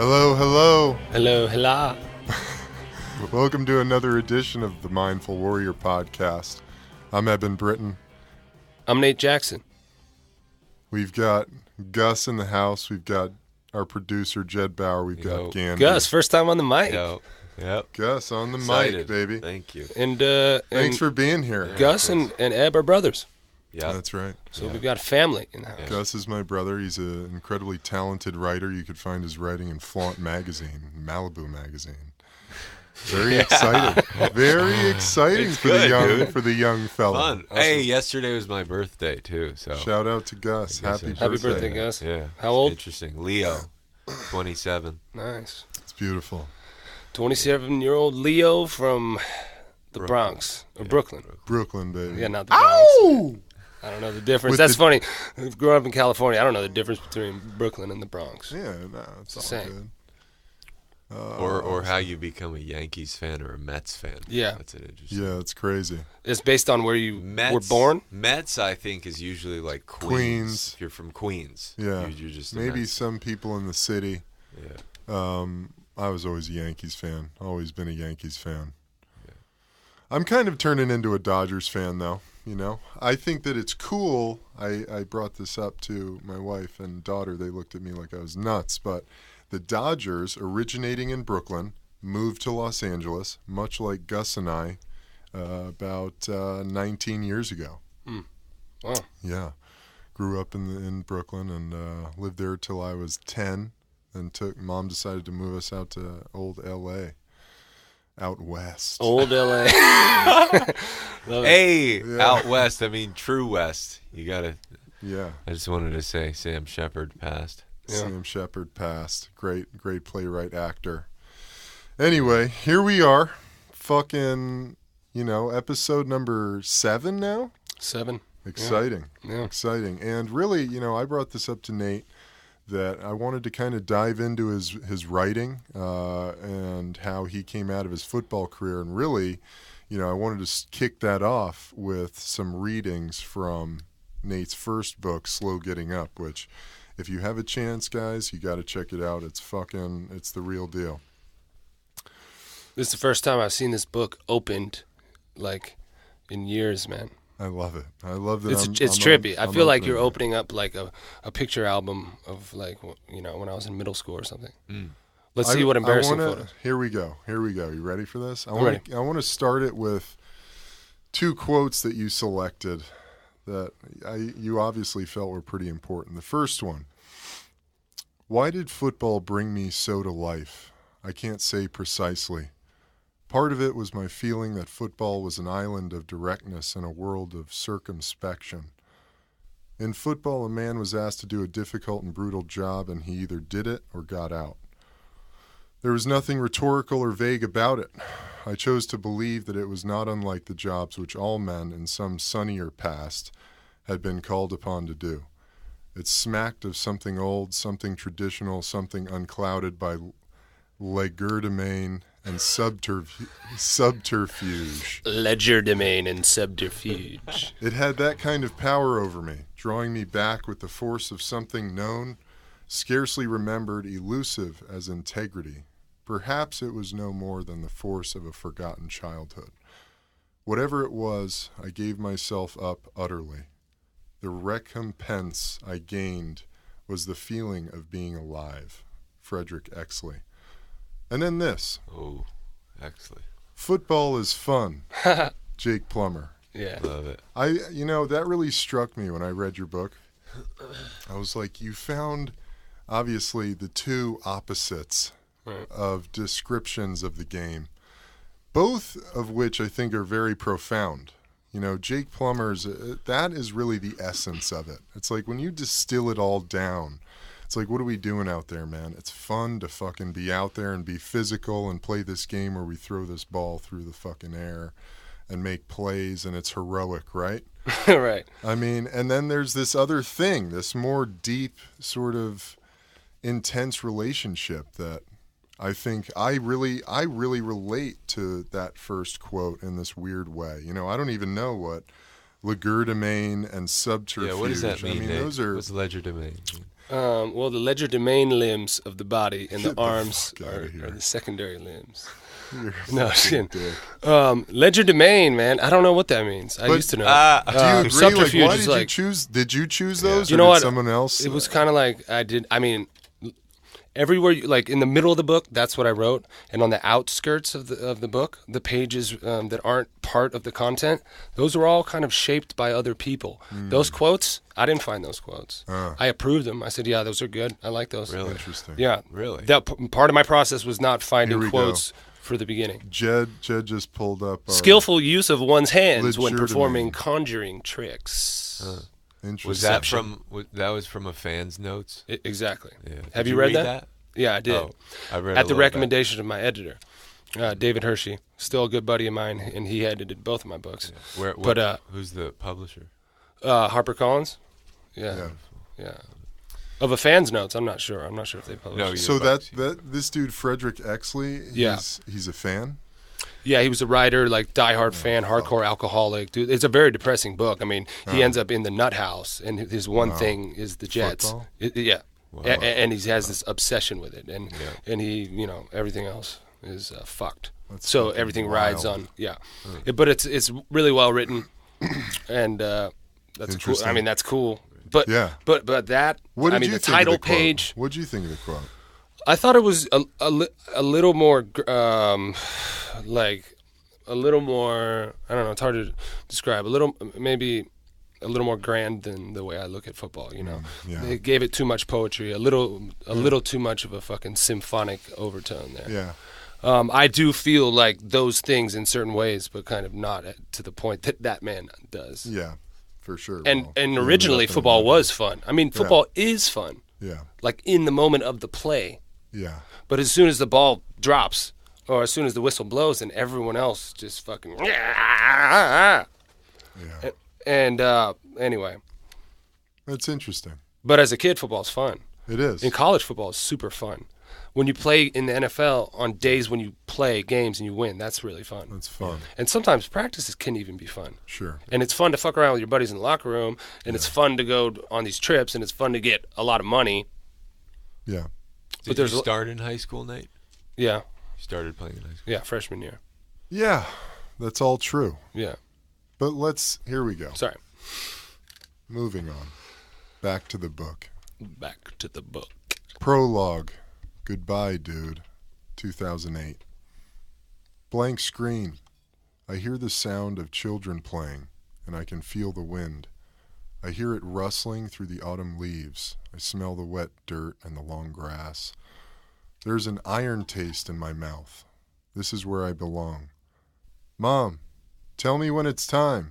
Hello, hello. Hello, hello. Welcome to another edition of the Mindful Warrior podcast. I'm Eben Britton. I'm Nate Jackson. We've got Gus in the house. We've got our producer, Jed Bauer. We've got Gandy. Gus, first time on the mic. Yep. Gus on the Excited. mic, baby. Thank you. And Thanks for being here. Gus and Eb are brothers. Yeah, That's right. So we've got family in the house. Gus is my brother. He's an incredibly talented writer. You could find his writing in Flaunt magazine, Malibu magazine. Very exciting. Very exciting It's for good, the young fella. fun. Hey, yesterday was my birthday too. So Shout out to Gus. Happy Happy birthday, Gus. yeah. How old? Interesting. Leo, 27. Nice. It's beautiful. 27-year-old Leo from the Bronx. Or Brooklyn. Brooklyn, baby. Yeah, not the Bronx. Ow! I don't know the difference. With That's the- funny. I grew up in California. I don't know the difference between Brooklyn and the Bronx. Yeah, no, it's all same. good. Or how you become a Yankees fan or a Mets fan. Yeah. That's an interesting. Yeah, it's crazy. It's based on where you Mets, were born? Mets, I think, is usually like Queens. If you're from Queens, Yeah. you're just a Maybe Mets. some people in the city. Yeah. I was always a Yankees fan. Always been a Yankees fan. I'm kind of turning into a Dodgers fan, though. You know, I think that it's cool. I brought this up to my wife and daughter. They looked at me like I was nuts. But the Dodgers, originating in Brooklyn, moved to Los Angeles, much like Gus and I, about 19 years ago. Wow. Yeah. Grew up in Brooklyn and lived there till I was 10. And Mom decided to move us out to old L.A., out west. Old L.A. Love it. Hey, Yeah. out west. I mean, true west. You gotta. Yeah. I just wanted to say, Sam Shepard passed. Yeah. Sam Shepard passed. Great playwright, actor. Anyway, here we are. Fucking, episode number 7 now. 7. Exciting. Yeah. Exciting. And really, I brought this up to Nate that I wanted to kind of dive into his writing and how he came out of his football career. And really, I wanted to kick that off with some readings from Nate's first book, Slow Getting Up, which if you have a chance, guys, you got to check it out. It's the real deal. This is the first time I've seen this book opened, in years, man. I love it. I love that. It's trippy. I feel like you're opening up a picture album of when I was in middle school or something. Let's see what embarrassing photos. Here we go. You ready for this? I ready. want to start it with 2 quotes that you selected that you obviously felt were pretty important. The first one: "Why did football bring me so to life? I can't say precisely. Part of it was my feeling that football was an island of directness in a world of circumspection. In football, a man was asked to do a difficult and brutal job, and he either did it or got out. There was nothing rhetorical or vague about it. I chose to believe that it was not unlike the jobs which all men in some sunnier past had been called upon to do. It smacked of something old, something traditional, something unclouded by legerdemain and subterfuge. Legerdemain and subterfuge. It had that kind of power over me, drawing me back with the force of something known, scarcely remembered, elusive as integrity. Perhaps it was no more than the force of a forgotten childhood. Whatever it was, I gave myself up utterly. The recompense I gained was the feeling of being alive." Frederick Exley. And then this: Oh, excellent. "Football is fun." Jake Plummer. Yeah. Love it. That really struck me when I read your book. I was like, you found obviously the 2 opposites of descriptions of the game, both of which I think are very profound. Jake Plummer's, that is really the essence of it. It's like when you distill it all down, it's like, what are we doing out there, man? It's fun to fucking be out there and be physical and play this game where we throw this ball through the fucking air and make plays, and it's heroic, right? Right. I mean, and then there's this other thing, this more deep sort of intense relationship that I think I really relate to that first quote in this weird way. I don't even know what legerdemain and subterfuge. Yeah, what does that mean? I mean, Nate? those are. What's legerdemain? Well, the legerdemain limbs of the body and the Get the arms fuck outta here. are the secondary limbs. You're No, fucking just kidding. dick. Legerdemain, man. I don't know what that means. I But, used to know. Do you agree? Like, subterfuge why is did you like- choose? Did you choose those? You or know did what? Someone else. It was kind of like I did. I mean, everywhere, like in the middle of the book, that's what I wrote, and on the outskirts of the book, the pages that aren't part of the content, those were all kind of shaped by other people. Those quotes, I didn't find those quotes. I approved them. I said, yeah, those are good. I like those. Really? Interesting. Yeah. Really? That part of my process was not Here finding we quotes for the beginning. Jed just pulled up. Our, Skillful use of one's hands when Legerdemain. performing conjuring tricks. Interesting. Was that from? That was from a fan's notes. Exactly. Yeah. Have Did you read that? Yeah, I did. Oh, I read At the a little recommendation of my editor, David Hershey, still a good buddy of mine, and he edited both of my books. bit. Who's the publisher? HarperCollins. Yeah. Of a fan's notes, I'm not sure. I'm not sure if they published. No, it. yeah. So but- that this dude Frederick Exley, Yeah. he's a fan. Yeah, he was a writer, like diehard fan, hardcore alcoholic. Dude, it's a very depressing book. I mean, he ends up in the nut house, and his one thing is the Jets. Football? Yeah. Wow. And he has this obsession with it, and he, everything else is fucked. That's So fucking everything rides wild. on, but it's really well written, and that's cool. I Interesting. mean, that's cool. But Yeah. but that What did I mean, you the think title of the quote? page. What did you think of the quote? I thought it was a little more like a little more. I don't know. It's hard to describe. Maybe a little more grand than the way I look at football. Yeah. They gave it too much poetry. A little too much of a fucking symphonic overtone there. Yeah. I do feel like those things in certain ways, but kind of not to the point that man does. Yeah. For sure. And Well, and you originally ended up in football a- was fun. I mean, football is fun. Yeah. Like in the moment of the play. Yeah. But as soon as the ball drops, or as soon as the whistle blows, then everyone else just fucking. Yeah. And anyway, That's interesting. but as a kid, football's fun. It is. In college, football is super fun. When you play in the NFL on days when you play games and you win, that's really fun. That's fun. And sometimes practices can even be fun. Sure. And it's fun to fuck around with your buddies in the locker room, and it's fun to go on these trips, and it's fun to get a lot of money. Yeah. Did there's you a- start in high school, Nate? Yeah, You started playing in high school. yeah, freshman year. Yeah. That's all true. Yeah, But here we go. sorry. Moving on. Back to the book. Back to the book. Prologue. Goodbye, dude. 2008. Blank screen. I hear the sound of children playing, and I can feel the wind. I hear it rustling through the autumn leaves. I smell the wet dirt and the long grass. There's an iron taste in my mouth. This is where I belong. Mom, tell me when it's time.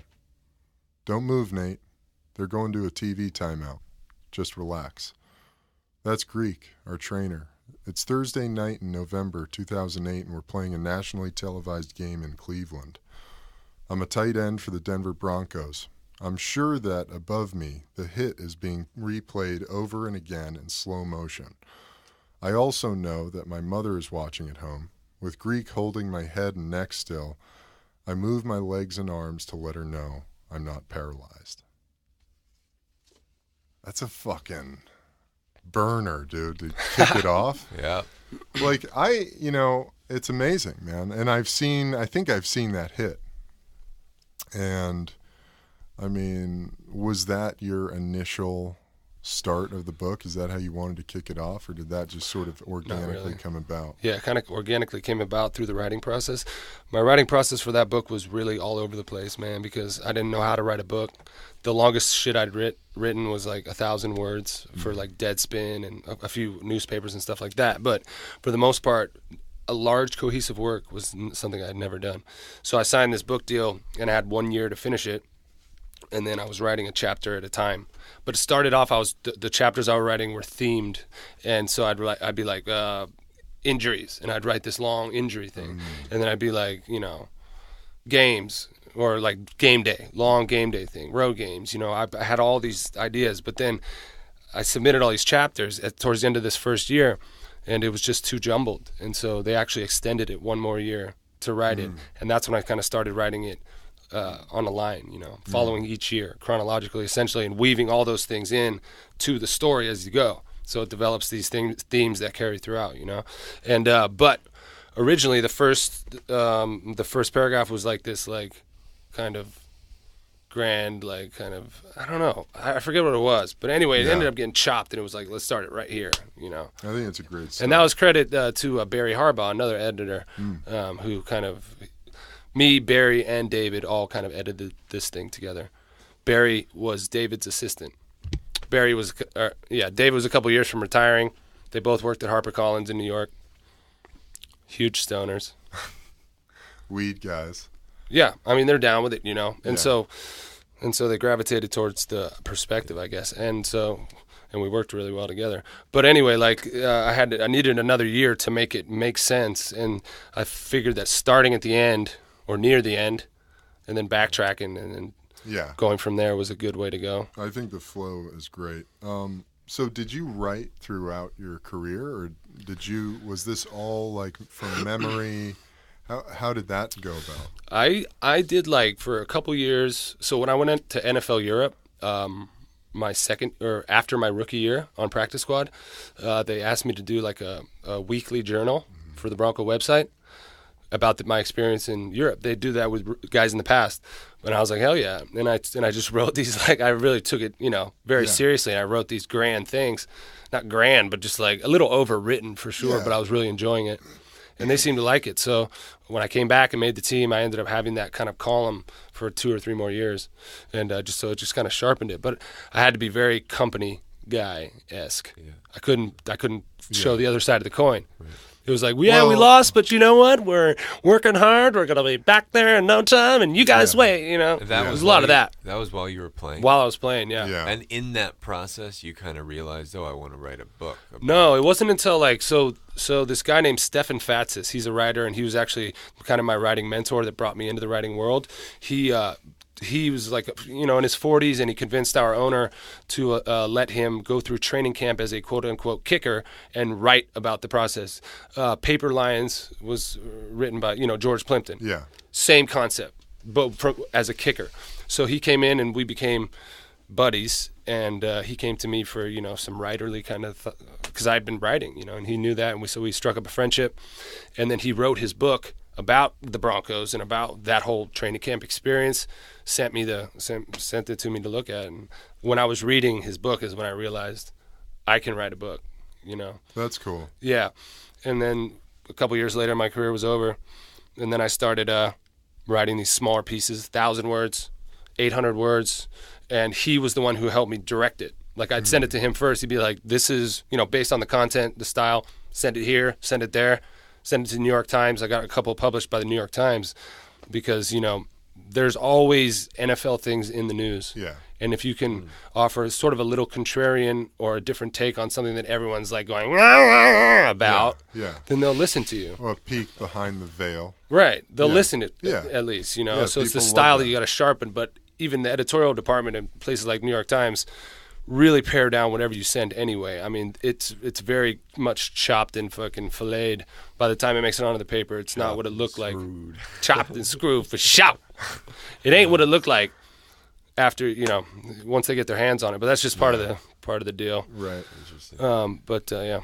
Don't move, Nate. They're going to a TV timeout. Just relax. That's Greek, our trainer. It's Thursday night in November 2008, and we're playing a nationally televised game in Cleveland. I'm a tight end for the Denver Broncos. I'm sure that above me, the hit is being replayed over and again in slow motion. I also know that my mother is watching at home. With Greek holding my head and neck still, I move my legs and arms to let her know I'm not paralyzed. That's a fucking burner, dude, to kick it off. Yeah. Like, it's amazing, man. And I think I've seen that hit. And, I mean, was that your initial start of the book? Is that how you wanted to kick it off? Or did that just sort of organically really. come about? Yeah, it kind of organically came about through the writing process. My writing process for that book was really all over the place, man, because I didn't know how to write a book. The longest shit I'd written was like 1,000 words for like Deadspin and a few newspapers and stuff like that. But for the most part, a large cohesive work was something I had never done. So I signed this book deal, and I had 1 year to finish it. And then I was writing a chapter at a time. But it started off, the chapters I was writing were themed, and so I'd be like injuries, and I'd write this long injury thing, and then I'd be like, games, or like game day, long game day thing, road games. I had all these ideas, but then I submitted all these chapters towards the end of this first year, and it was just too jumbled, and so they actually extended it 1 more year to write it, and that's when I kind of started writing it. On a line, following each year chronologically, essentially, and weaving all those things in to the story as you go. So it develops these themes that carry throughout, you know. And but originally the first paragraph was like this, like kind of grand, like kind of, I don't know, I forget what it was, but anyway, it ended up getting chopped, and it was like, let's start it right here, you know. I think it's a great start. And that was credit to Barry Harbaugh, another editor, who kind of, me, Barry, and David all kind of edited this thing together. Barry was David's assistant. David was a couple years from retiring. They both worked at HarperCollins in New York. Huge stoners. Weed guys. Yeah, I mean, they're down with it, you know. And so they gravitated towards the perspective, I guess. And we worked really well together. But anyway, like I needed another year to make it make sense, and I figured that starting at the end or near the end and then backtracking and then going from there was a good way to go. I think the flow is great. So did you write throughout your career, or was this all like from memory? How did that go about? I did, like, for a couple years. So when I went to NFL Europe, my second or after my rookie year on practice squad, they asked me to do like a weekly journal for the Bronco website about my experience in Europe. They do that with guys in the past, and I was like, hell yeah! And I just wrote these, like, I really took it, you know, very seriously. And I wrote these grand things, not grand, but just like a little overwritten for sure. But I was really enjoying it. And they seemed to like it. So when I came back and made the team, I ended up having that kind of column for 2 or 3 more years. And it just kind of sharpened it. But I had to be very company guy-esque. Yeah. I couldn't show the other side of the coin. Right. It was like, we lost, but you know what? We're working hard. We're going to be back there in no time, and you guys wait, you know. There was a lot of that. That was while you were playing? While I was playing, yeah. And in that process, you kind of realized, I want to write a book. No, it wasn't until, like, so this guy named Stefan Fatsis, he's a writer, and he was actually kind of my writing mentor that brought me into the writing world. He was, like, you know, in his 40s, and he convinced our owner to let him go through training camp as a quote-unquote kicker and write about the process. Paper Lions was written by, you know, George Plimpton. Yeah. Same concept, but as a kicker. So he came in, and we became buddies, and he came to me for, you know, some writerly kind of, because I'd been writing, you know, and he knew that, and so we struck up a friendship. And then he wrote his book about the Broncos and about that whole training camp experience, sent it to me to look at. And when I was reading his book is when I realized I can write a book, you know. That's cool. Yeah. And then a couple years later, my career was over. And then I started writing these smaller pieces, 1,000 words, 800 words. And he was the one who helped me direct it. Like, I'd send it to him first. He'd be like, this is, you know, based on the content, the style, send it here, send it there. Send it to the New York Times. I got a couple published by the New York Times because, you know, there's always NFL things in the news. Yeah. And if you can offer sort of a little contrarian or a different take on something that everyone's like going about, then they'll listen to you. Or a peek behind the veil. Right. They'll listen at least, you know. So it's the style that you got to sharpen. But even the editorial department in places like New York Times really pare down whatever you send anyway. I mean, it's very much chopped and fucking filleted. By the time it makes it onto the paper, it's not what it looked like. Chopped and screwed for shout. It ain't what it looked like after, you know, once they get their hands on it. But that's just part of the deal. Right. Interesting. Yeah.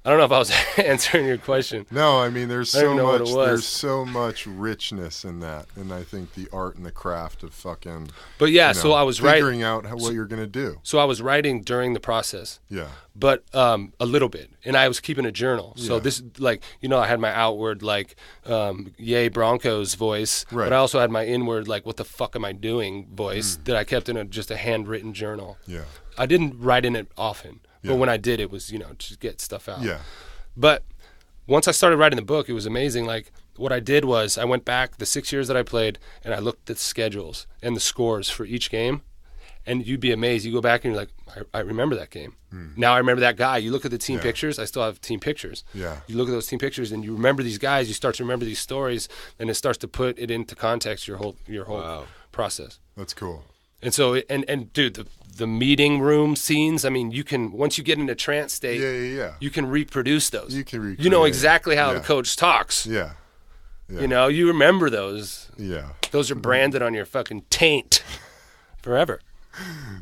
I don't know if I was answering your question. No, I mean, there's so much richness in that, and I think the art and the craft of fucking. But yeah, so I was figuring out what you're gonna do. So I was writing during the process. Yeah. But a little bit, and I was keeping a journal. So this, like, you know, I had my outward like, yay Broncos voice, but I also had my inward like, what the fuck am I doing voice that I kept in just a handwritten journal. Yeah. I didn't write in it often. But when I did, it was, you know, just get stuff out. Yeah. But once I started writing the book, it was amazing. Like, what I did was I went back the 6 years that I played, and I looked at the schedules and the scores for each game. And you'd be amazed. You go back and you're like, I remember that game. Now I remember that guy. You look at the team pictures. I still have team pictures. Yeah. You look at those team pictures, and you remember these guys. You start to remember these stories, and it starts to put it into context, your whole process. That's cool. And so, and dude, the meeting room scenes, I mean, you can, once you get in a trance state, you can reproduce those. You know exactly how the coach talks. Yeah. You know, you remember those. Yeah. Those are branded on your fucking taint forever.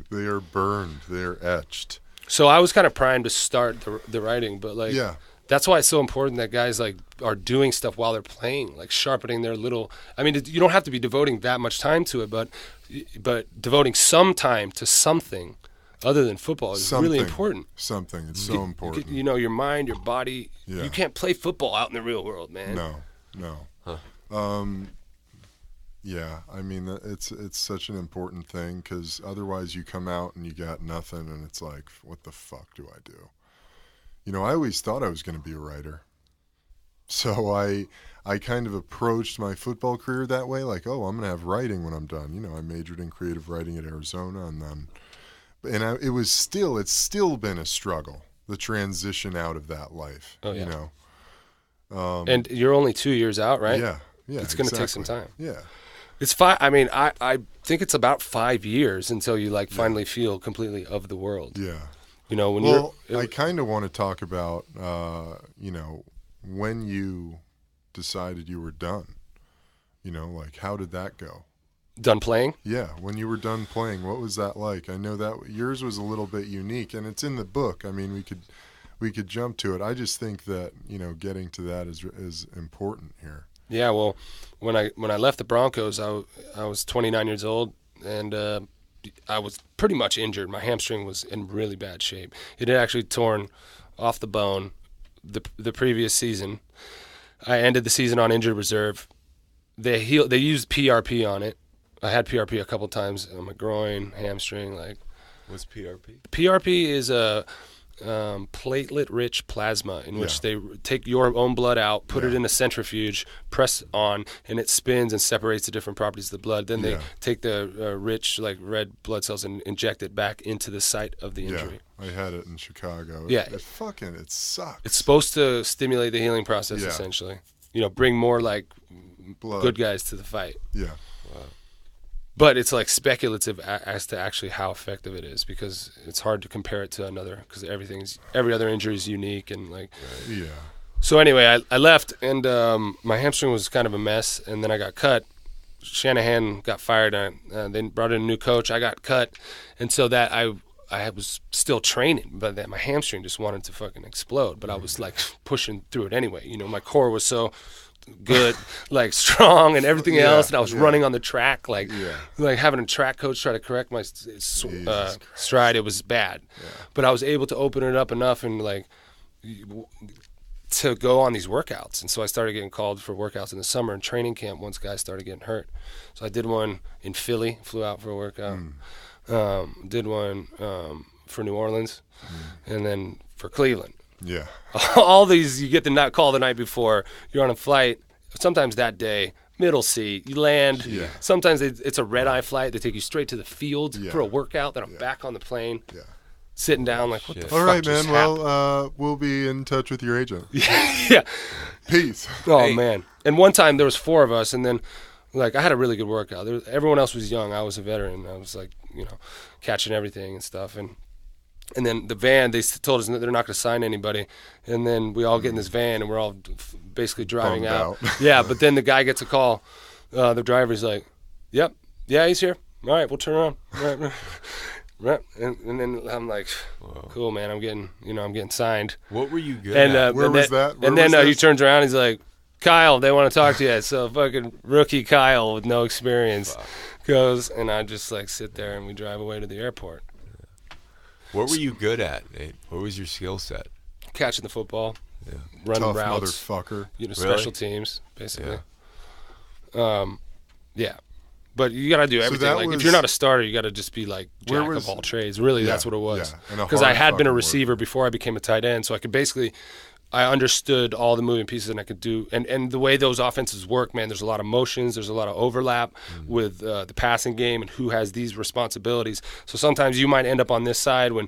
They are burned. They are etched. So I was kind of primed to start the writing, but like, Yeah. that's why it's so important that guys like are doing stuff while they're playing, like sharpening their little. I mean, you don't have to be devoting that much time to it, but devoting some time to something other than football is really important. Something. It's so important. You know, your mind, your body. Yeah. You can't play football out in the real world, man. No. Huh. Yeah, I mean, it's such an important thing because otherwise you come out and you got nothing, and it's like, what the fuck do I do? You know, I always thought I was going to be a writer. So I kind of approached my football career that way, like, oh, I'm going to have writing when I'm done. You know, I majored in creative writing at Arizona, it's still been a struggle, the transition out of that life, you know. And you're only 2 years out, right? Yeah, It's going to take some time. Yeah. It's I mean, I think it's about 5 years until you like finally feel completely of the world. Yeah. You know, when I kind of want to talk about, you know, when you decided you were done. You know, like, how did that go? Done playing? Yeah, when you were done playing, what was that like? I know that yours was a little bit unique, and it's in the book. I mean, we could jump to it. I just think that, you know, getting to that is important here. Yeah, well, when I left the Broncos, I was 29 years old, and I was pretty much injured. My hamstring was in really bad shape. It had actually torn off the bone the previous season. I ended the season on injured reserve. They used PRP on it. I had PRP a couple times on my groin, hamstring. Like, What's PRP? PRP is a platelet-rich plasma in which they take your own blood out, put it in a centrifuge, press on, and it spins and separates the different properties of the blood. Then they take the rich, like, red blood cells and inject it back into the site of the injury. I had it in Chicago. Yeah. It sucks. It's supposed to stimulate the healing process, essentially. You know, bring more, like, blood. Good guys to the fight. Yeah. Wow. But it's like speculative as to actually how effective it is, because it's hard to compare it to another, because every other injury is unique and like. Right. Yeah. So anyway, I left, and my hamstring was kind of a mess, and then I got cut. Shanahan got fired, and they brought in a new coach. I got cut, and so that I was still training, but that my hamstring just wanted to fucking explode. But I was like pushing through it anyway. You know, my core was so good, like strong and everything else, and I was running on the track, like having a track coach try to correct my stride. It was bad, but I was able to open it up enough and like to go on these workouts. And so I started getting called for workouts in the summer and training camp once guys started getting hurt. So I did one in Philly, flew out for a workout, did one for New Orleans, and then for Cleveland. Yeah. All these, you get the call the night before. You're on a flight. Sometimes that day, middle seat. You land. Yeah. Sometimes it's a red-eye flight. They take you straight to the field for a workout. Then I'm back on the plane, sitting down like, what the fuck All right, just man. happened? Well, we'll be in touch with your agent. Yeah. Peace. Oh, man. And one time there was 4 of us, and then like I had a really good workout. Everyone else was young. I was a veteran. I was like, you know, catching everything and stuff. And then the van, they told us that they're not going to sign anybody. And then we all get in this van, and we're all basically driving Bummed out. Yeah, but then the guy gets a call. The driver's like, yep, yeah, he's here. All right, we'll turn around. Right. And then I'm like, cool, man, I'm getting signed. What were you good at? Where was that? And then he turns around, he's like, Kyle, they want to talk to you. So fucking rookie Kyle with no experience goes, and I just like sit there, and we drive away to the airport. What were you good at, Nate? What was your skill set? Catching the football, running Tough routes, motherfucker. you know, Really? special teams, basically. Yeah. But you got to do everything. that Like, was- if you're not a starter, you got to just be like Where jack was- of all trades. Really, Yeah, that's what it was. yeah, and a Because I hard had been a fucking receiver worker. before I became a tight end, so I could basically, I understood all the moving pieces, and I could do, and the way those offenses work, man, there's a lot of motions, there's a lot of overlap with the passing game and who has these responsibilities. So sometimes you might end up on this side when,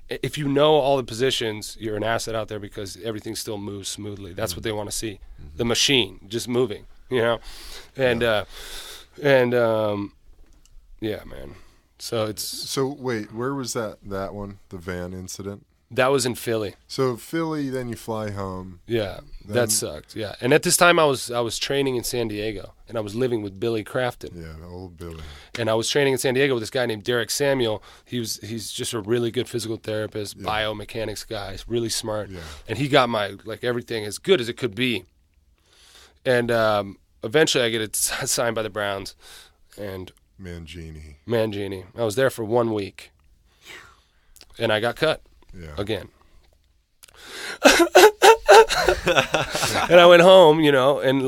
if you know all the positions, you're an asset out there because everything still moves smoothly. That's what they want to see. The machine just moving, you know? Yeah, man. So it's So wait, where was that one? The van incident? That was in Philly. So Philly, then you fly home. Yeah, Then- that sucked. Yeah, and at this time I was training in San Diego, and I was living with Billy Crafton, Yeah, old Billy. and I was training in San Diego with this guy named Derek Samuel. He's just a really good physical therapist, biomechanics guy. He's really smart, Yeah. and he got my everything as good as it could be. And eventually, I get it signed by the Browns, and Mangini. I was there for 1 week, and I got cut. Yeah. Again. And I went home, and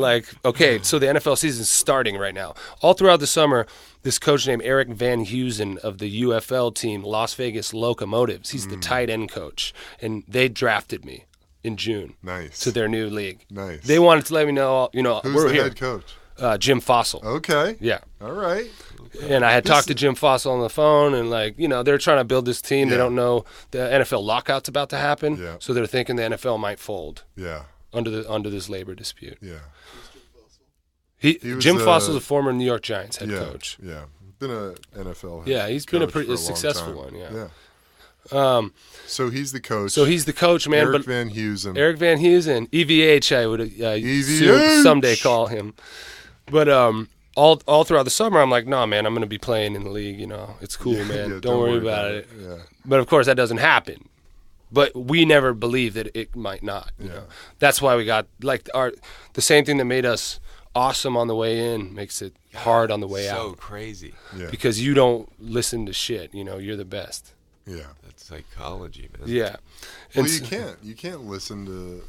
okay, so the NFL season's starting right now. All throughout the summer, this coach named Eric Van Heusen of the UFL team, Las Vegas Locomotives, he's the tight end coach, and they drafted me in June Nice. to their new league. Nice. They wanted to let me know, Who's we're the here. head coach? Jim Fossil. Okay. Yeah. All right. And I had talked to Jim Fossil on the phone, and they're trying to build this team. Yeah. They don't know the NFL lockout's about to happen, Yeah. so they're thinking the NFL might fold Yeah. under this labor dispute. Yeah. He was, Jim Fossil's a former New York Giants head Yeah. coach. Yeah. Been a NFL. Yeah, he's been a coach pretty for long successful time. one. Yeah. Yeah. So he's the coach. So he's the coach, man. Eric but Van Heusen. Eric Van Heusen, EVH, I would EVH. someday call him. But all throughout the summer, I'm like, no, man, I'm going to be playing in the league. It's cool, man. Yeah, don't worry about it. Yeah. But of course, that doesn't happen. But we never believed that it might not. You know? That's why we got the same thing that made us awesome on the way in makes it hard on the way out. So crazy. Yeah. Because you don't listen to shit. You're the best. Yeah. That's psychology, man. Yeah. Well, And you can't. You can't listen to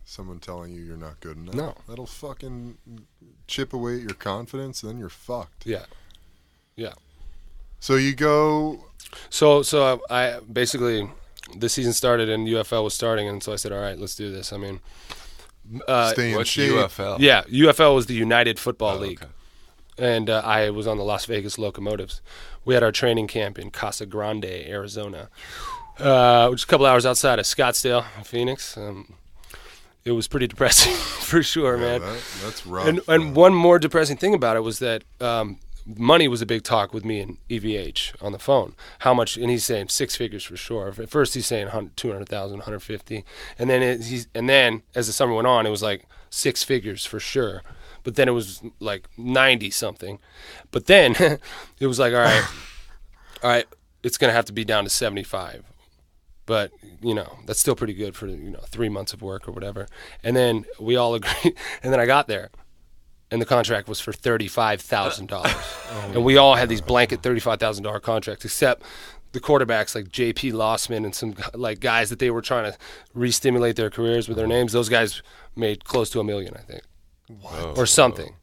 someone telling you you're not good enough. No. That'll fucking chip away at your confidence, then you're fucked. Yeah. Yeah. So you go. So I basically, the season started and UFL was starting, and so I said, all right, let's do this. I mean, Stay in What's shape. UFL? yeah, UFL was the United Football Oh, League. okay. And I was on the Las Vegas Locomotives. We had our training camp in Casa Grande, Arizona, which is a couple hours outside of Scottsdale, Phoenix. It was pretty depressing, for sure, Yeah, man. that's rough. And one more depressing thing about it was that money was a big talk with me and EVH on the phone. How much? And he's saying 6 figures for sure. At first he's saying 200,000, 150, and then as the summer went on, it was like 6 figures for sure. But then it was like 90 something. But then it was like, all right, it's gonna have to be down to 75. But that's still pretty good for 3 months of work or whatever. And then we all agreed. And then I got there, and the contract was for $35,000. And we all had these blanket $35,000 contracts, except the quarterbacks like J.P. Lossman and some guys that they were trying to re-stimulate their careers with their names. Those guys made close to $1 million, I think, or something.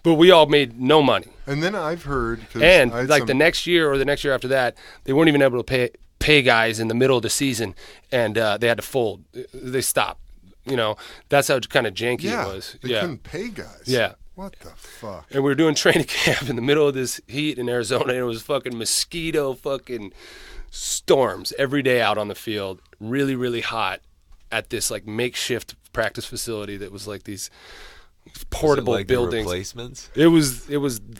But we all made no money. And then I've heard. 'cause And I had the next year or the next year after that, they weren't even able to pay guys in the middle of the season, and they had to fold. They stopped. That's how kind of janky yeah, it was. they couldn't pay guys. Yeah. What the fuck? And we were doing training camp in the middle of this heat in Arizona, and it was fucking mosquito fucking storms every day out on the field, really, really hot at this makeshift practice facility that was like these portable Was it like the buildings. replacements? It was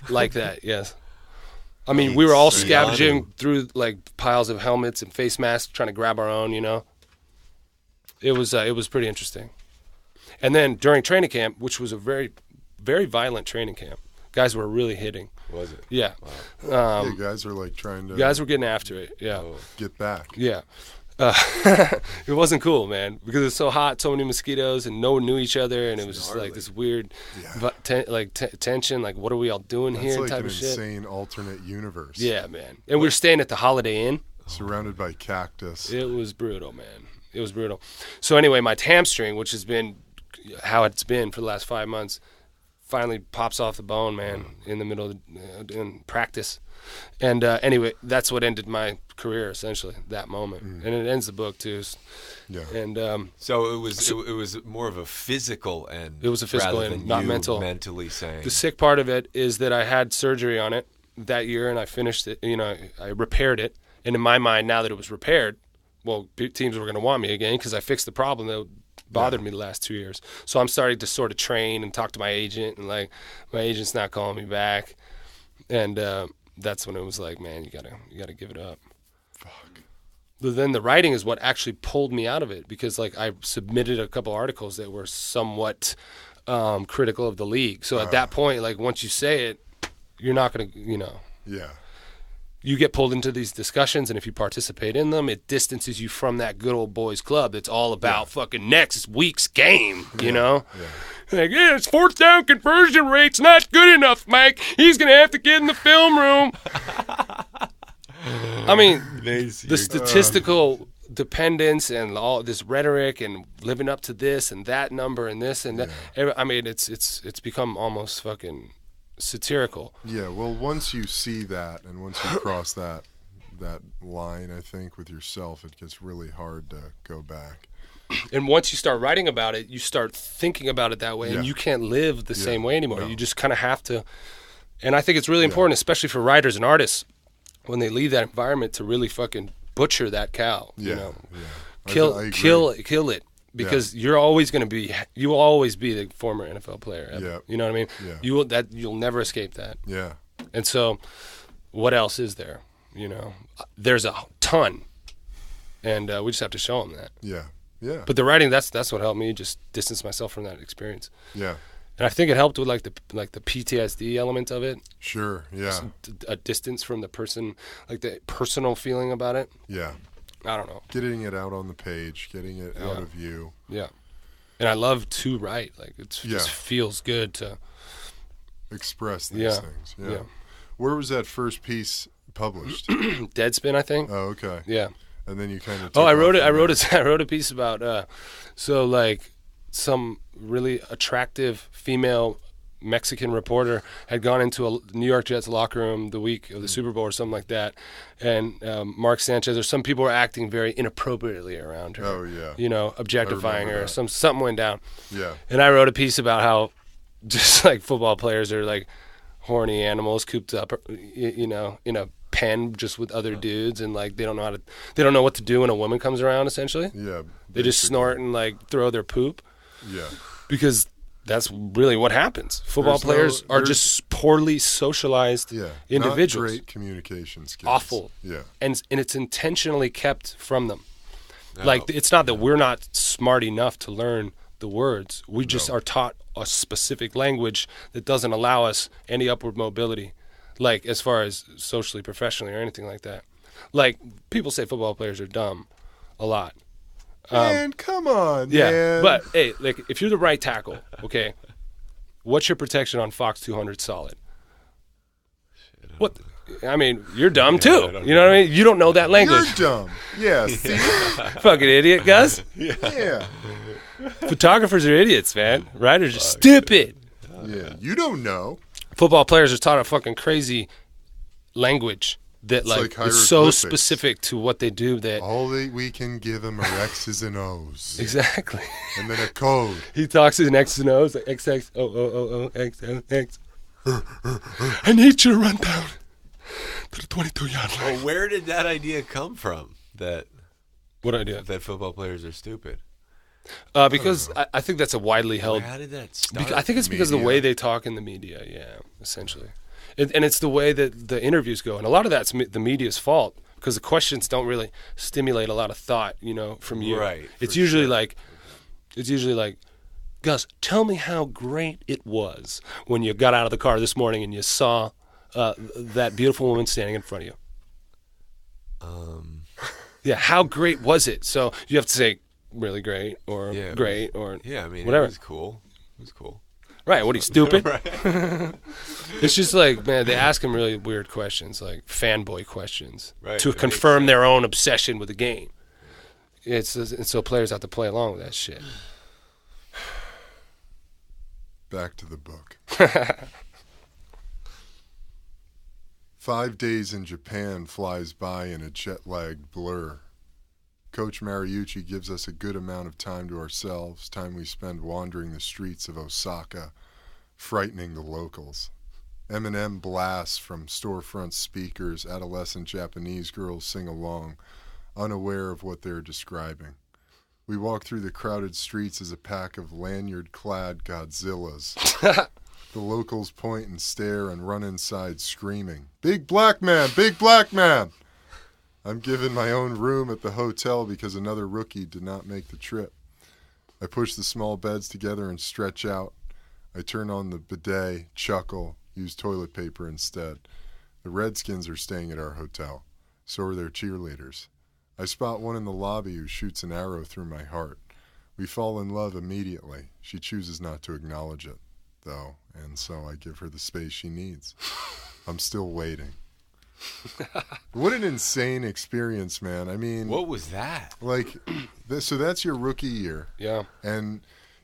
like that, yes. I mean, we were all scavenging through piles of helmets and face masks, trying to grab our own. It was pretty interesting. And then during training camp, which was a very, very violent training camp, guys were really hitting. Was it? Yeah, Yeah, guys are trying to guys were getting after it. Yeah, get back. yeah. It wasn't cool, man, because it's so hot, so many mosquitoes, and no one knew each other, and it was just like this weird, tension. Like, what are we all doing That's here? like Type an of shit. insane alternate universe. Yeah, man. And we were staying at the Holiday Inn. Surrounded by cactus. It was brutal, man. It was brutal. So anyway, my hamstring, which has been how it's been for the last 5 months, finally pops off the bone, man, in the middle of in practice. And anyway, that's what ended my career, essentially, that moment. And it ends the book, too. Yeah. And So it was more of a physical end. It was a physical rather end, than not you mental. Mentally saying. the sick part of it is that I had surgery on it that year, and I finished it. I repaired it. And in my mind, now that it was repaired, well, teams were going to want me again because I fixed the problem that bothered me the last 2 years. So I'm starting to sort of train and talk to my agent, and my agent's not calling me back. And that's when it was like, man, you gotta give it up. Fuck. But then the writing is what actually pulled me out of it, because like I submitted a couple articles that were somewhat critical of the league. So at that point, like once you say it, you're not going to, Yeah. You get pulled into these discussions, and if you participate in them, it distances you from that good old boys club that's all about fucking next week's game, you know? Yeah. Like, his 4th down conversion rate's not good enough, Mike. He's going to have to get in the film room. I mean, the statistical dependence and all this rhetoric and living up to this and that number and this and that. I mean, it's become almost fucking satirical. Yeah, well, once you see that and once you cross that line, I think, with yourself, it gets really hard to go back. And once you start writing about it, you start thinking about it that way, and you can't live the same way anymore. No. You just kind of have to. And I think it's really important, especially for writers and artists, when they leave that environment, to really fucking butcher that cow. You know? Kill it. Because you're always going to be, you will always be the former NFL player. Yeah. You know what I mean? Yeah. You'll never escape that. Yeah. And so, what else is there? There's a ton, and we just have to show them that. Yeah. Yeah. But the writing, that's what helped me just distance myself from that experience. Yeah. And I think it helped with like the PTSD element of it. Sure. Yeah. A distance from the person, like the personal feeling about it. Yeah. I don't know. Getting it out on the page, getting it out of you. Yeah. And I love to write. Like, it just feels good to express these things. Yeah. Where was that first piece published? Deadspin, I think. Oh, okay. Yeah. And then you kind of. I wrote a piece about so like some really attractive female Mexican reporter had gone into a New York Jets locker room the week of the Super Bowl or something like that, and Mark Sanchez or some people were acting very inappropriately around her. Oh yeah. Objectifying her. Something went down. Yeah. And I wrote a piece about how just like football players are like horny animals cooped up, in a pen just with other dudes, and like they don't know what to do when a woman comes around. Essentially. Yeah. They just snort and like throw their poop. Yeah. Because that's really what happens. Football players are just poorly socialized individuals. Not great communication skills. Awful. Yeah. And it's intentionally kept from them. Like, it's not that we're not smart enough to learn the words. We just are taught a specific language that doesn't allow us any upward mobility, like as far as socially, professionally, or anything like that. Like, people say football players are dumb a lot. Man, come on, man. But hey, like if you're the right tackle, okay, what's your protection on Fox 200 solid? What? I mean, you're dumb too. You know what I mean? You don't know that language. You're dumb. Yeah. See? Fucking idiot, Gus. Yeah. Photographers are idiots, man. Writers are stupid. Yeah. You don't know. Football players are taught a fucking crazy language that like is so specific to what they do that all we can give them are X's and O's. Exactly. And then a code. He talks in X's and O's, like XX, O, X, X. I need you to run down to the 22-yard line. Well, where did that idea come from? What idea? That football players are stupid. Because I think that's a widely held. How did that start? I think it's because of the way they talk in the media. Yeah, essentially. And it's the way that the interviews go. And a lot of that's the media's fault because the questions don't really stimulate a lot of thought, from you. Right. It's usually like, Gus, tell me how great it was when you got out of the car this morning and you saw that beautiful woman standing in front of you. Yeah, how great was it? So you have to say really great or great or whatever. It was cool. Right, what are you, stupid? It's just like, man, they ask him really weird questions, like fanboy questions, to confirm their own obsession with the game. And so players have to play along with that shit. Back to the book. 5 days in Japan flies by in a jet-lagged blur. Coach Mariucci gives us a good amount of time to ourselves, time we spend wandering the streets of Osaka, frightening the locals. Eminem blasts from storefront speakers, adolescent Japanese girls sing along, unaware of what they're describing. We walk through the crowded streets as a pack of lanyard-clad Godzillas. The locals point and stare and run inside screaming, "Big black man! Big black man!" I'm given my own room at the hotel because another rookie did not make the trip. I push the small beds together and stretch out. I turn on the bidet, chuckle, use toilet paper instead. The Redskins are staying at our hotel. So are their cheerleaders. I spot one in the lobby who shoots an arrow through my heart. We fall in love immediately. She chooses not to acknowledge it, though, and so I give her the space she needs. I'm still waiting. What an insane experience, man. I mean, What was that? like, so that's your rookie year. Yeah. And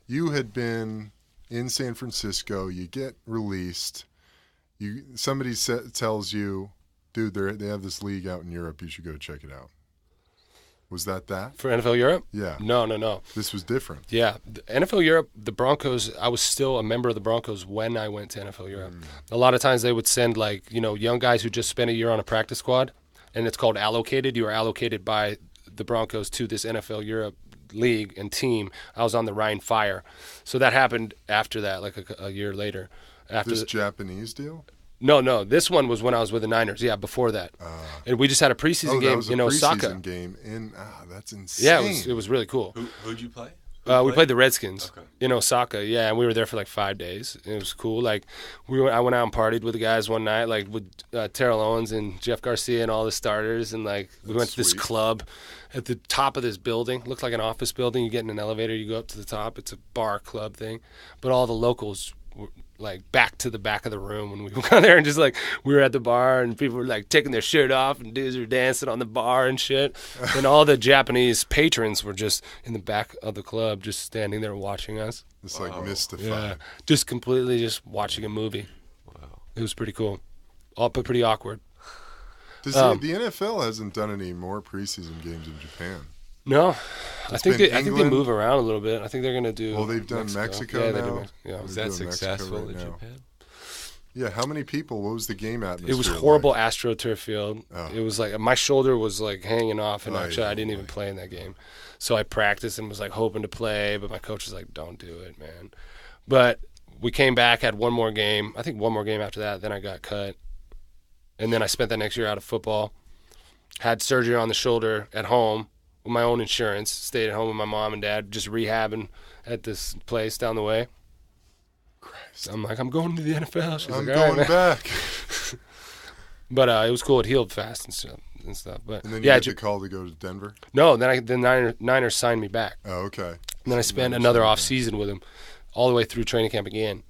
you had been in San Francisco. You get released. Somebody tells you, dude, they have this league out in Europe. You should go check it out. Was that? For NFL Europe? Yeah. No. This was different. Yeah. The NFL Europe, the Broncos, I was still a member of the Broncos when I went to NFL Europe. A lot of times they would send, like, young guys who just spent a year on a practice squad, and it's called allocated. You are allocated by the Broncos to this NFL Europe league and team. I was on the Rhine Fire. So that happened after that, like a year later. After This Japanese deal? No. This one was when I was with the Niners. Yeah, before that. And we just had a preseason game in Osaka. Preseason game in that's insane. Yeah, it was really cool. Who'd you play? We played the Redskins Okay. in Osaka. Yeah, and we were there for like 5 days. It was cool. Like I went out and partied with the guys one night, like with Terrell Owens and Jeff Garcia and all the starters, and like we went to this sweet. club at the top of this building. Looked like an office building. You get in an elevator, you go up to the top. It's a bar club thing, but all the locals were like back to the back of the room when we got there, and just like we were at the bar and people were like taking their shirt off and dudes were dancing on the bar and shit. And all the Japanese patrons were just in the back of the club just standing there watching us. It's like mystified. Yeah, just completely just watching a movie. Wow. It was pretty cool, all but pretty awkward. Does the NFL hasn't done any more preseason games in Japan? No, I think been they England. move around a little bit. I think they're gonna do. Well, they've done Mexico Yeah, now. they do Mexico. Yeah. Was They're that doing Mexico successful right in now. Japan? Yeah, how many people? What was the game atmosphere? It was horrible like? AstroTurf field. Oh. It was like my shoulder was like hanging off, and Oh, actually yeah, I didn't even play in that game. So I practiced and was like hoping to play, but my coach was like, "Don't do it, man." But we came back, had one more game. I think one more game after that. Then I got cut, and then I spent that next year out of football. Had surgery on the shoulder at home with my own insurance. Stayed at home with my mom and dad, just rehabbing at this place down the way. Christ. I'm like, I'm going to the NFL. She's I'm like, all right, going man. back. But it was cool. It healed fast and stuff. But And then you yeah, get the call to go to Denver? no. Then the Niners signed me back. Oh, okay. And then I spent Niners another signed off season with him, all the way through training camp again,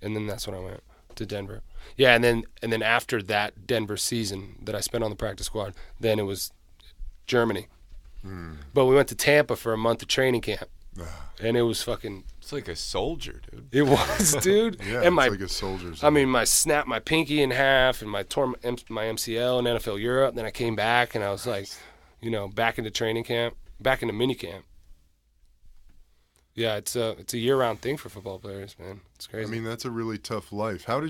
and then that's when I went to Denver. Yeah, and then after that Denver season that I spent on the practice squad, then it was Germany. But we went to Tampa for a month of training camp, and it was fucking. It's like a soldier, dude. It was, dude. Yeah, and it's my like a soldier's. I mean, snapped my pinky in half, and my tore my MCL in NFL Europe. Then I came back, and I was like, back into training camp, back into mini camp. Yeah, it's a year-round thing for football players, man. It's crazy. I mean, that's a really tough life. How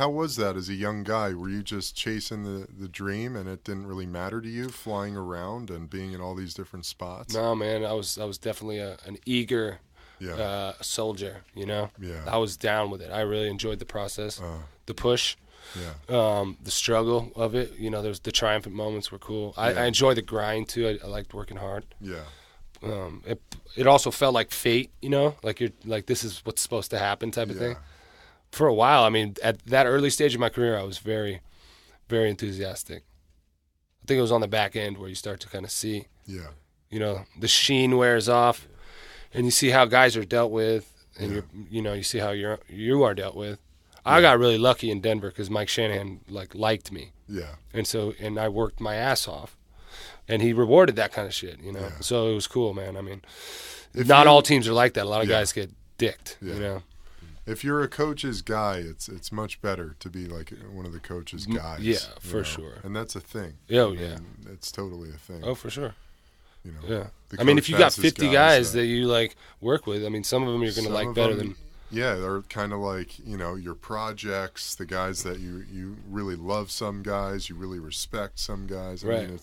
was that as a young guy? Were you just chasing the dream and it didn't really matter to you, flying around and being in all these different spots? No, man, I was definitely an eager soldier, Yeah. I was down with it. I really enjoyed the process, the push, Yeah. the struggle of it. There's the triumphant moments were cool. I enjoy the grind, too. I liked working hard. Yeah. It also felt like fate, like you're like this is what's supposed to happen type of thing. For a while, I mean, at that early stage of my career, I was very, very enthusiastic. I think it was on the back end where you start to kind of see, Yeah. the sheen wears off, and you see how guys are dealt with, and you see how you are dealt with. I got really lucky in Denver because Mike Shanahan liked me, Yeah. and I worked my ass off. And he rewarded that kind of shit, Yeah. So it was cool, man. I mean, If not you- all teams are like that. A lot of Yeah. guys get dicked, Yeah. If you're a coach's guy, it's much better to be like one of the coach's guys. yeah, you for know? sure. And that's a thing. Oh, I yeah. mean, it's totally a thing. Oh, for sure. The I mean, coach if you got has his 50 guys that you work with, I mean, some of them you're going to Some like of better them, than. Yeah, they're kind of like, your projects, the guys that you really love some guys, you really respect some guys. I Right. mean,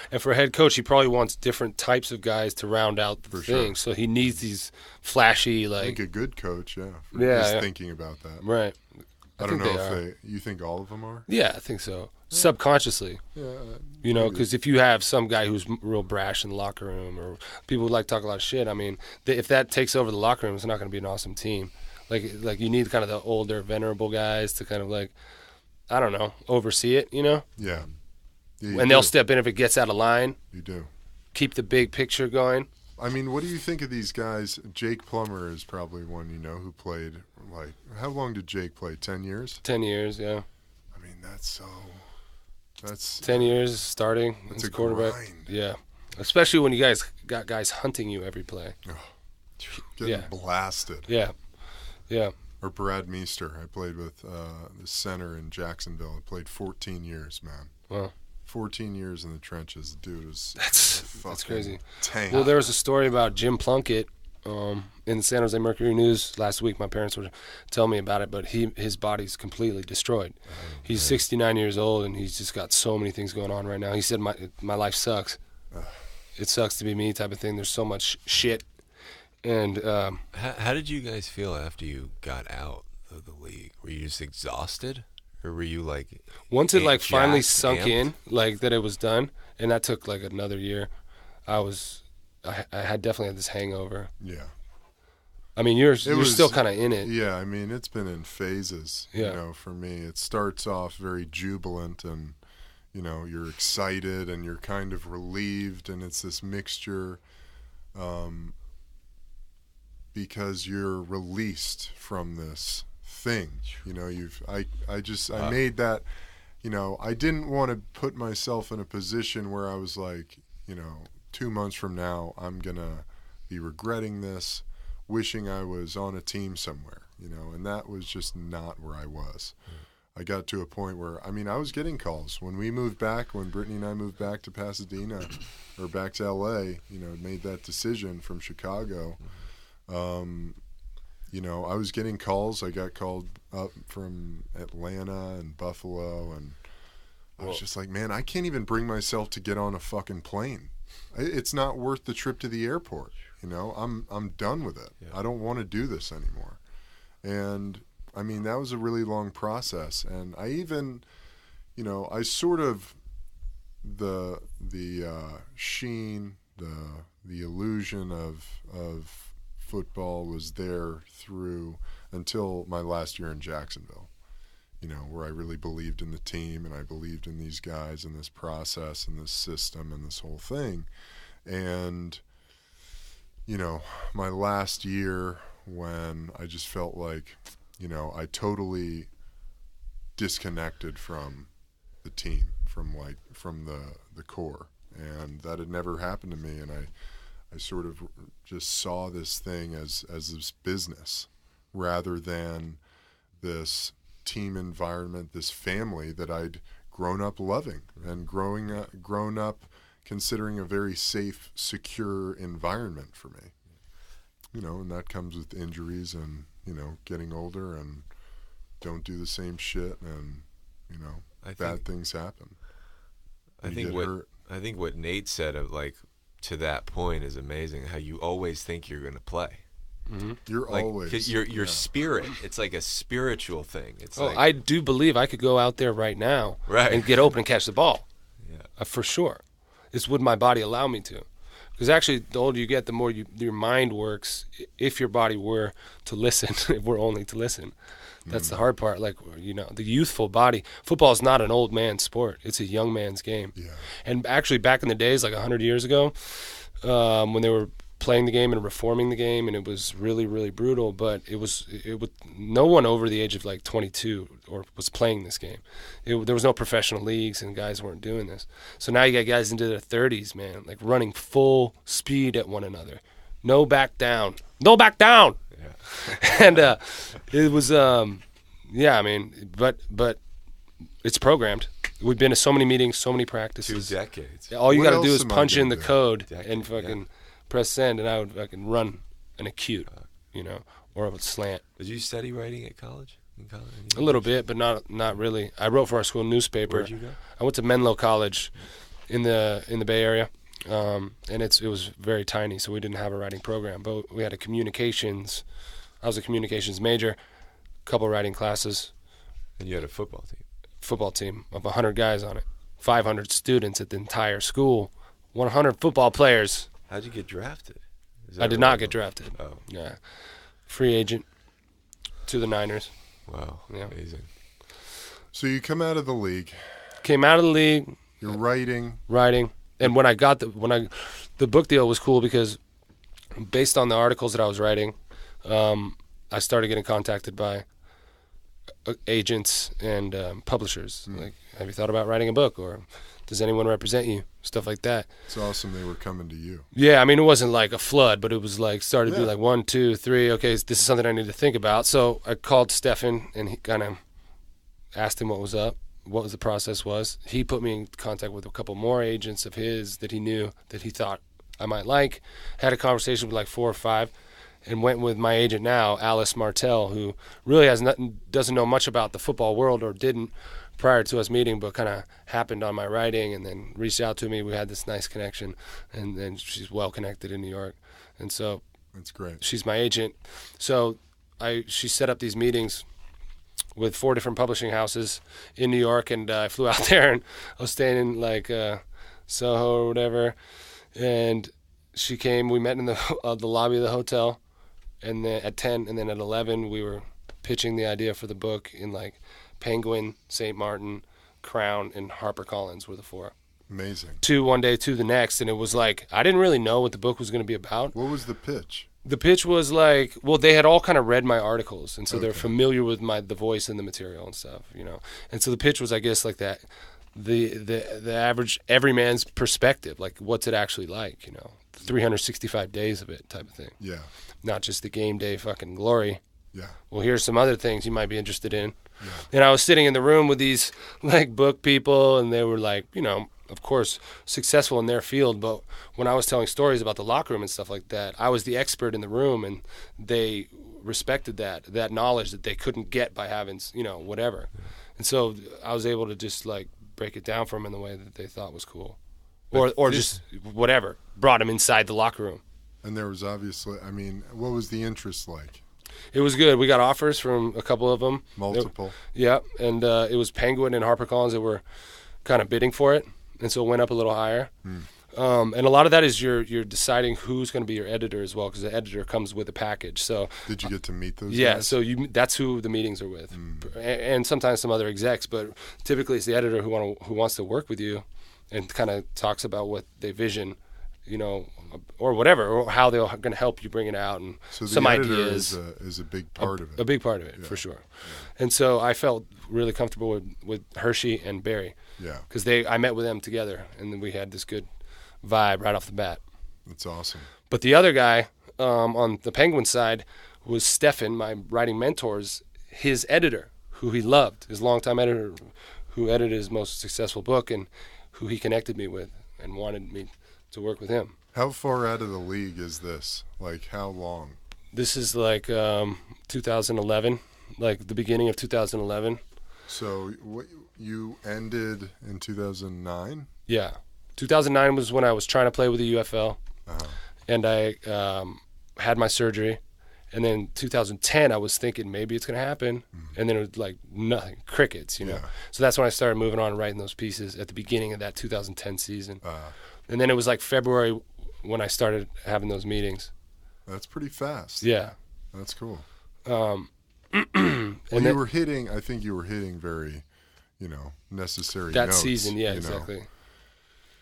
And for a head coach, he probably wants different types of guys to round out the For thing. sure. So he needs these flashy, I think a good coach, Yeah, is yeah. thinking about that. right. I don't think know they if you think all of them are? Yeah, I think so. subconsciously. Yeah, You know, maybe. because if you have some guy who's real brash in the locker room, or people who like to talk a lot of shit, I mean, if that takes over the locker room, it's not going to be an awesome team. Like you need kind of the older, venerable guys to kind of like, I don't know, oversee it, you know? Yeah. And they'll step in if it gets out of line. You do. Keep the big picture going. I mean, what do you think of these guys? Jake Plummer is probably one you know who played, like, how long did Jake play? 10 years? 10 years, yeah. I mean, that's 10 years starting It's as a quarterback. grind. Yeah. Especially when you guys got guys hunting you every play. getting Yeah. blasted. Yeah. Yeah. Or Brad Meester. I played with the center in Jacksonville. I played 14 years, man. Wow. 14 years in the trenches. Dude was That's crazy. tank. Well, there was a story about Jim Plunkett in the San Jose Mercury News last week. My parents were telling me about it, but his body's completely destroyed. He's 69 years old, and he's just got so many things going on right now. He said, my life sucks. It sucks to be me type of thing. There's so much shit. And How did you guys feel after you got out of the league? Were you just exhausted? Or were you like... once it like finally jacked, sunk amped? in, like that it was done, and that took like another year, I had definitely had this hangover. Yeah. I mean, you're was- still kind of in it. Yeah, I mean, it's been in phases, Yeah. you know, for me. It starts off very jubilant and, you know, you're excited and you're kind of relieved, and it's this mixture because you're released from this thing. You know, I made that, you know, I didn't want to put myself in a position where I was like, you know, 2 months from now, I'm going to be regretting this, wishing I was on a team somewhere, you know, and that was just not where I was. I got to a point where, I mean, I was getting calls. When we moved back, when Brittany and I moved back to Pasadena or back to L.A., you know, made that decision from Chicago, you know, I was getting calls. I got called up from Atlanta and Buffalo, and I was just like, man, I can't even bring myself to get on a fucking plane. It's not worth the trip to the airport. You know, I'm done with it. Yeah. I don't want to do this anymore. And I mean, that was a really long process. And I even, you know, I sort of the sheen, the illusion of football was there through until my last year in Jacksonville, you know, where I really believed in the team and I believed in these guys and this process and this system and this whole thing. And, you know, my last year when I just felt like, you know, I totally disconnected from the team, from the core, and that had never happened to me. And I sort of just saw this thing as this business rather than this team environment, this family that I'd grown up loving and grown up considering a very safe, secure environment for me. You know, and that comes with injuries and, you know, getting older and don't do the same shit and, you know, bad things happen. I think what Nate said of like to that point is amazing. How you always think you're going to play. Mm-hmm. You're like, always 'cause your spirit. It's like a spiritual thing. It's like, I do believe I could go out there right now Right. and get open and catch the ball. Yeah. For sure. It's would my body allow me to. Because actually, the older you get, the more your mind works. If your body were to listen, if we're only to listen, that's the hard part. Like, you know, the youthful body. Football is not an old man's sport. It's a young man's game. Yeah. And actually, back in the days, like 100 years ago, when they were playing the game and reforming the game, and it was really, really brutal. But it was no one over the age of like 22 or was playing this game. There was no professional leagues, and guys weren't doing this. So now you got guys into their 30s, man, like running full speed at one another. No back down. No back down. Yeah. And it was, yeah, I mean, but it's programmed. We've been to so many meetings, so many 2 practices. decades. All you What got to do else is am I punch in gonna the do? code Decade, and fucking press send, and I would fucking run an acute, you know, or I would slant. Did you study writing at college? In college? A little bit, but not really. I wrote for our school newspaper. Where'd you go? I went to Menlo College in the Bay Area, and it was very tiny, so we didn't have a writing program. But we had a communications. I was a communications major, a couple writing classes. And you had a football team. football team of 100 guys on it, 500 students at the entire school, 100 football players. How'd you get drafted? I did not get drafted. Oh. Yeah. Free agent to the Niners. Wow. Yeah. Amazing. So you come out of the league. Came out of the league. You're writing. And when I got the book deal was cool because based on the articles that I was writing, I started getting contacted by agents and publishers. Like, have you thought about writing a book, or does anyone represent you? Stuff like that. It's awesome they were coming to you. Yeah, I mean, it wasn't like a flood, but it was like started to be like 1, 2, 3. Okay, this is something I need to think about. So I called Stefan and he kind of asked him what was up, what the process was. He put me in contact with a couple more agents of his that he knew that he thought I might like. Had a conversation with like 4 or 5. And went with my agent now, Alice Martell, who really doesn't know much about the football world, or didn't prior to us meeting, but kind of happened on my writing and then reached out to me. We had this nice connection, and then she's well connected in New York, and so that's great. She's my agent. So she set up these meetings with 4 different publishing houses in New York, and I flew out there, and I was staying in like Soho or whatever, and she came. We met in the lobby of the hotel. And then at 10, and then at 11, we were pitching the idea for the book in like Penguin, St. Martin, Crown, and HarperCollins were the 4. Amazing. 2 one day, 2 the next, and it was like I didn't really know what the book was going to be about. What was the pitch? The pitch was like, well, they had all kind of read my articles, and so they're familiar with the voice and the material and stuff, you know. And so the pitch was, I guess, like that, the average everyman's perspective, like what's it actually like, you know, 365 days of it type of thing. Yeah. Not just the game day fucking glory. Yeah. Well, here's some other things you might be interested in. Yeah. And I was sitting in the room with these like book people, and they were like, you know, of course, successful in their field. But when I was telling stories about the locker room and stuff like that, I was the expert in the room, and they respected that knowledge that they couldn't get by having, you know, whatever. Yeah. And so I was able to just like break it down for them in the way that they thought was cool. Or just whatever, brought them inside the locker room. And there was obviously, I mean, what was the interest like? It was good. We got offers from a couple of them. Multiple. Yeah, and it was Penguin and HarperCollins that were kind of bidding for it, and so it went up a little higher. And a lot of that is you're deciding who's going to be your editor as well, because the editor comes with a package. So did you get to meet those yeah, guys? so that's who the meetings are with, and sometimes some other execs, but typically it's the editor who wants to work with you and kind of talks about what they vision, you know, or whatever, or how they're going to help you bring it out, and so some ideas. Is a big part of it. A big part of it, for sure. Yeah. And so I felt really comfortable with Hershey and Barry. Yeah. Because I met with them together, and then we had this good vibe right off the bat. That's awesome. But the other guy on the Penguin side was Stefan, my writing mentor's, his editor, who he loved, his longtime editor, who edited his most successful book, and who he connected me with and wanted me to work with him. How far out of the league is this? Like, how long? This is like 2011, like the beginning of 2011. So you ended in 2009? Yeah. 2009 was when I was trying to play with the UFL, and I had my surgery. And then 2010, I was thinking maybe it's going to happen. And then it was like nothing, crickets, you know. Yeah. So that's when I started moving on and writing those pieces at the beginning of that 2010 season. And then it was like February when I started having those meetings. That's pretty fast. Yeah. That's cool. And you were hitting, I think you were hitting very, you know, necessary that notes. That season, yeah, exactly. Know.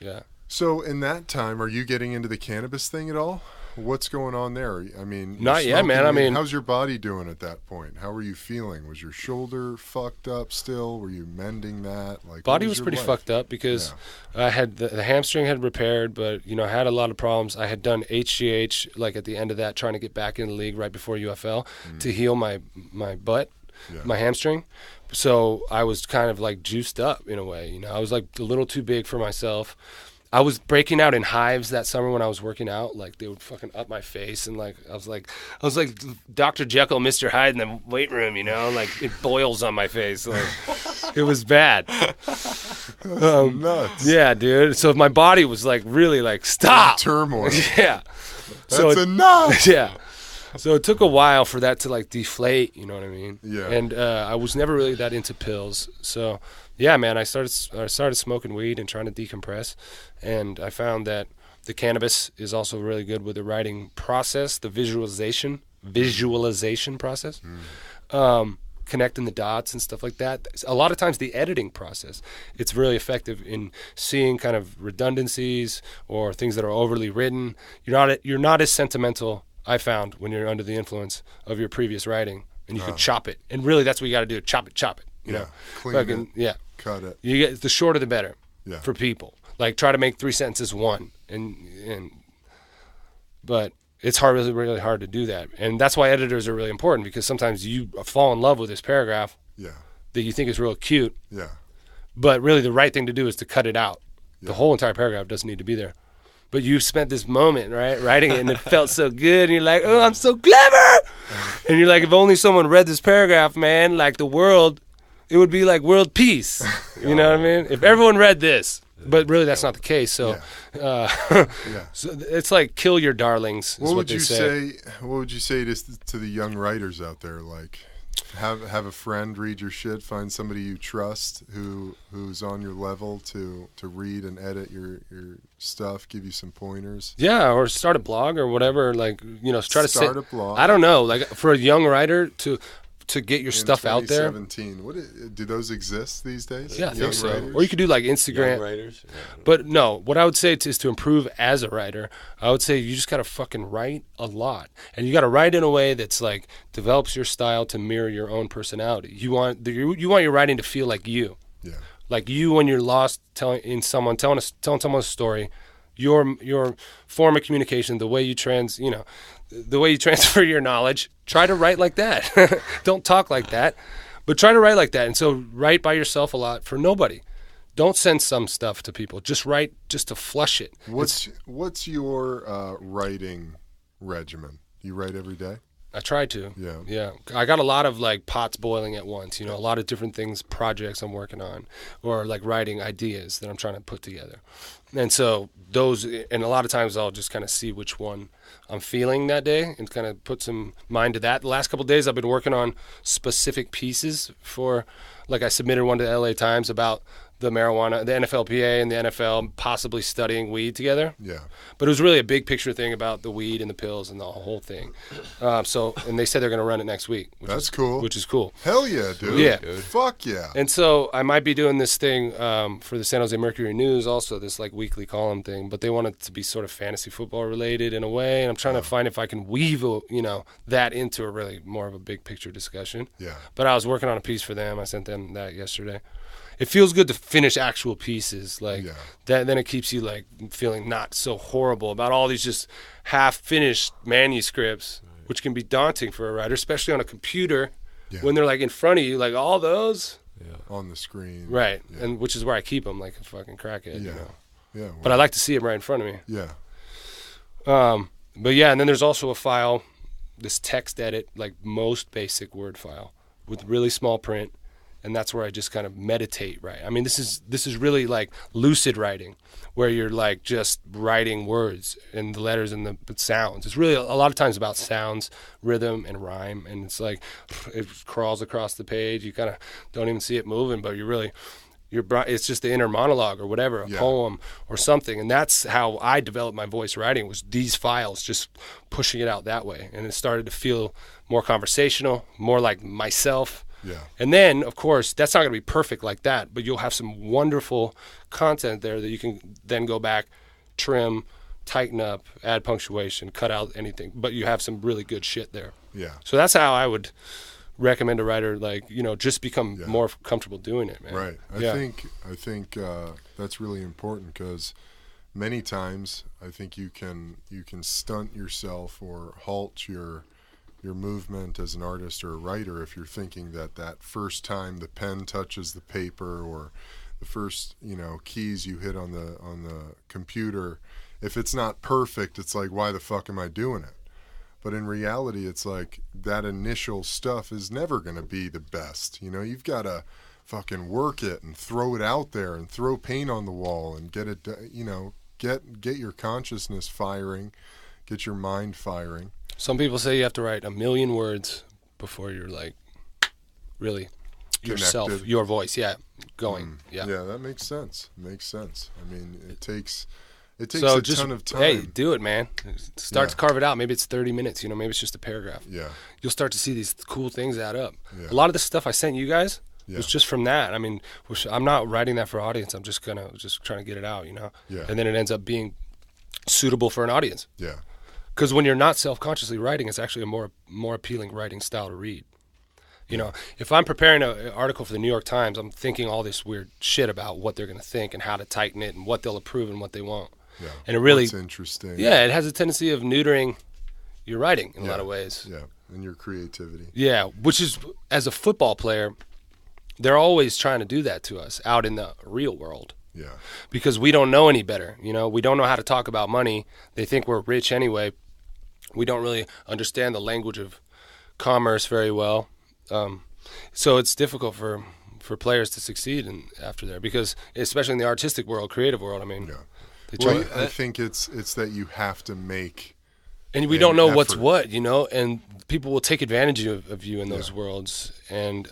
Yeah. So in that time, are you getting into the cannabis thing at all? What's going on there? I mean, not yet, man. I mean, how's your body doing at that point? How were you feeling? Was your shoulder fucked up still? Were you mending that? Like, body was pretty fucked up because I had the hamstring had repaired, but you know, I had a lot of problems. I had done HGH like at the end of that, trying to get back in the league right before UFL to heal my butt, my hamstring. So I was kind of like juiced up in a way. You know, I was like a little too big for myself. I was breaking out in hives that summer when I was working out. Like they would fucking up my face, and like I was like Dr. Jekyll, Mr. Hyde in the weight room. You know, like it boils on my face. Like it was bad. Nuts. Yeah, dude. So my body was like really like stop. Turmoil. Yeah. That's enough. Yeah. So it took a while for that to like deflate. You know what I mean? Yeah. And I was never really that into pills. So Yeah, man, I started smoking weed and trying to decompress, and I found that the cannabis is also really good with the writing process, the visualization process, connecting the dots and stuff like that. A lot of times the editing process, it's really effective in seeing kind of redundancies or things that are overly written. You're not as sentimental, I found, when you're under the influence of your previous writing, and you can chop it. And really, that's what you got to do: chop it. You know, clean it, cut it. You get the shorter the better for people. Like, try to make 3 sentences one, but it's really hard to do that, and that's why editors are really important, because sometimes you fall in love with this paragraph that you think is real cute, but really the right thing to do is to cut it out. The whole entire paragraph doesn't need to be there. But you spent this moment, right, writing it, and it felt so good, and you're like, oh, I'm so clever! And you're like, if only someone read this paragraph, man, like the world, it would be like world peace. You know what I mean? If everyone read this. But really, that's not the case. So, so it's like kill your darlings. What would you say? What would you say to the young writers out there? Like, have a friend read your shit. Find somebody you trust who's on your level to read and edit your stuff. Give you some pointers. Yeah, or start a blog or whatever. Like, try to start a blog. I don't know. Like, for a young writer to get your stuff out there. 2017. Do those exist these days? Yeah, I think so. Or you could do like Instagram. Young writers? Yeah. But no, what I would say is to improve as a writer, I would say you just got to fucking write a lot. And you got to write in a way that's like develops your style to mirror your own personality. You want your writing to feel like you. Yeah. Like you when you're lost telling someone a story, your form of communication, the way you transfer your knowledge, try to write like that. Don't talk like that, but try to write like that. And so write by yourself a lot for nobody. Don't send some stuff to people. Just write just to flush it. What's your writing regimen? You write every day? I try to. Yeah. I got a lot of like pots boiling at once, a lot of different things, projects I'm working on, or like writing ideas that I'm trying to put together. And so and a lot of times I'll just kind of see which one I'm feeling that day and kind of put some mind to that. The last couple of days I've been working on specific pieces like I submitted one to the LA Times about the marijuana, the NFLPA and the NFL possibly studying weed together. Yeah. But it was really a big picture thing about the weed and the pills and the whole thing. And they said they're going to run it next week. That's cool. Which is cool. Hell yeah, dude. Yeah. Dude. Fuck yeah. And so I might be doing this thing for the San Jose Mercury News also, this like weekly column thing, but they want it to be sort of fantasy football related in a way. And I'm trying to find if I can weave, that into a really more of a big picture discussion. Yeah. But I was working on a piece for them. I sent them that yesterday. It feels good to finish actual pieces that. Then it keeps you like feeling not so horrible about all these just half-finished manuscripts, which can be daunting for a writer, especially on a computer when they're like in front of you, like all those on the screen, right? Yeah. And which is where I keep them, like a fucking crackhead. Yeah, well, but I like to see them right in front of me. Yeah. But yeah, and then there's also a file, this text edit, like most basic Word file with really small print. And that's where I just kind of meditate, right? I mean, this is really like lucid writing, where you're like just writing words and the letters and the sounds. It's really a lot of times about sounds, rhythm, and rhyme. And it's like it crawls across the page. You kind of don't even see it moving, but it's just the inner monologue or whatever, a poem or something. And that's how I developed my voice writing, was these files, just pushing it out that way. And it started to feel more conversational, more like myself. Yeah. And then, of course, that's not going to be perfect like that, but you'll have some wonderful content there that you can then go back, trim, tighten up, add punctuation, cut out anything. But you have some really good shit there. Yeah. So that's how I would recommend a writer, just become more comfortable doing it, man. Right. I think that's really important, because many times I think you can stunt yourself or halt your movement as an artist or a writer if you're thinking that first time the pen touches the paper or the first keys you hit on the computer, if it's not perfect, it's like, why the fuck am I doing it? But in reality, it's like that initial stuff is never going to be the best. You've got to fucking work it and throw it out there and throw paint on the wall and get it, get your consciousness firing, get your mind firing. Some people say you have to write 1 million words before you're like really yourself, your voice, going. Yeah, that makes sense. I mean, it takes a ton of time. Hey, do it, man. Start to carve it out. Maybe it's 30 minutes. Maybe it's just a paragraph. Yeah, you'll start to see these cool things add up. Yeah. A lot of the stuff I sent you guys was just from that. I mean, I'm not writing that for audience. I'm just trying to get it out. Yeah. And then it ends up being suitable for an audience. Yeah. Because when you're not self-consciously writing, it's actually a more appealing writing style to read. If I'm preparing an article for the New York Times, I'm thinking all this weird shit about what they're going to think and how to tighten it and what they'll approve and what they won't. Yeah. And it really, that's interesting. Yeah, it has a tendency of neutering your writing in a lot of ways. Yeah, and your creativity. Yeah, which is, as a football player, they're always trying to do that to us out in the real world. Yeah. Because we don't know any better. We don't know how to talk about money. They think we're rich anyway. We don't really understand the language of commerce very well. So it's difficult for players to succeed after there, because especially in the artistic world, creative world, I mean. Yeah. I think it's that you have to make. And we don't know what's what, and people will take advantage of you in those worlds. And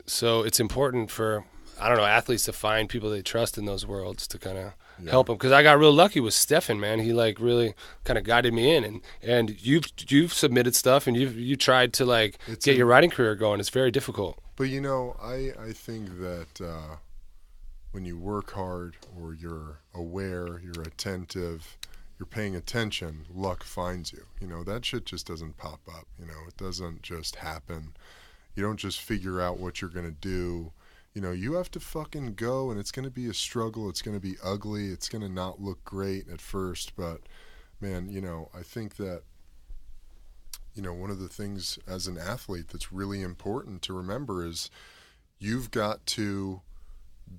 so it's important for, athletes to find people they trust in those worlds to kind of help them. Because I got real lucky with Stefan, man. He really kind of guided me in. And you've submitted stuff, and you tried to get your writing career going. It's very difficult. But I think that when you work hard, or you're aware, you're attentive, you're paying attention, luck finds you. That shit just doesn't pop up. It doesn't just happen. You don't just figure out what you're going to do. You have to fucking go, and it's going to be a struggle. It's going to be ugly. It's going to not look great at first. But, man, I think that, one of the things as an athlete that's really important to remember is you've got to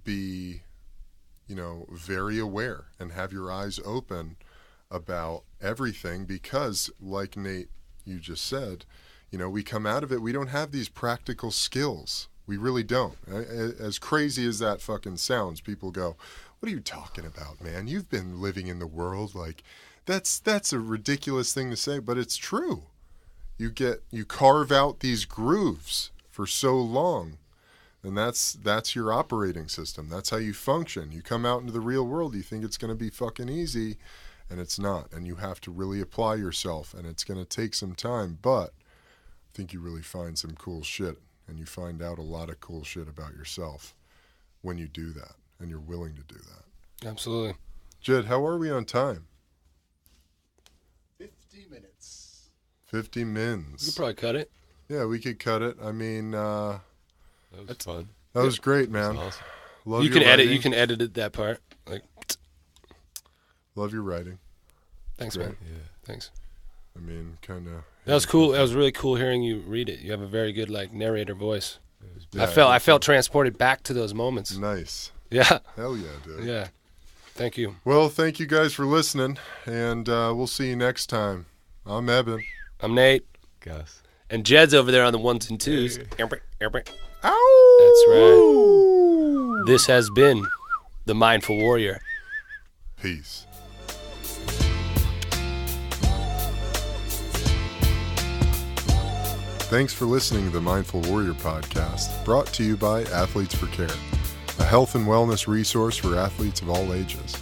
be, very aware and have your eyes open about everything, because, like Nate, you just said, we come out of it, we don't have these practical skills. We really don't. As crazy as that fucking sounds, people go, what are you talking about, man? You've been living in the world. That's a ridiculous thing to say, but it's true. You carve out these grooves for so long, and that's your operating system. That's how you function. You come out into the real world, you think it's going to be fucking easy, and it's not. And you have to really apply yourself, and it's going to take some time, but I think you really find some cool shit. And you find out a lot of cool shit about yourself when you do that, and you're willing to do that. Absolutely. Jed, how are we on time? 50 minutes. 50 mins. You could probably cut it. Yeah, we could cut it. I mean, that was fun. That was great, man. Awesome. Love you your can edit. writing. You can edit it, that part. Love your writing. Thanks, great. man. Yeah. Thanks. I mean, kind of. That was cool. That was really cool hearing you read it. You have a very good narrator voice. Yeah, I felt transported back to those moments. Nice. Yeah. Hell yeah, dude. Yeah. Thank you. Well, thank you guys for listening, and we'll see you next time. I'm Eben. I'm Nate. Gus. And Jed's over there on the 1s and 2s. Ow! That's right. This has been The Mindful Warrior. Peace. Thanks for listening to the Mindful Warrior podcast, brought to you by Athletes for Care, a health and wellness resource for athletes of all ages.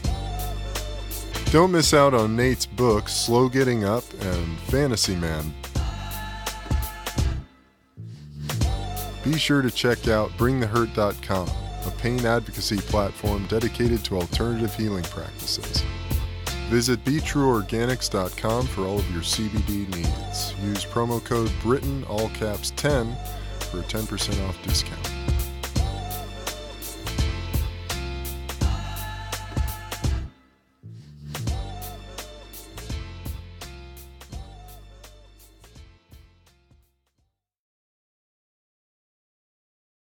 Don't miss out on Nate's books, Slow Getting Up and Fantasy Man. Be sure to check out BringTheHurt.com, a pain advocacy platform dedicated to alternative healing practices. Visit BeTrueOrganics.com for all of your CBD needs. Use promo code BRITAIN, all caps 10, for a 10% off discount.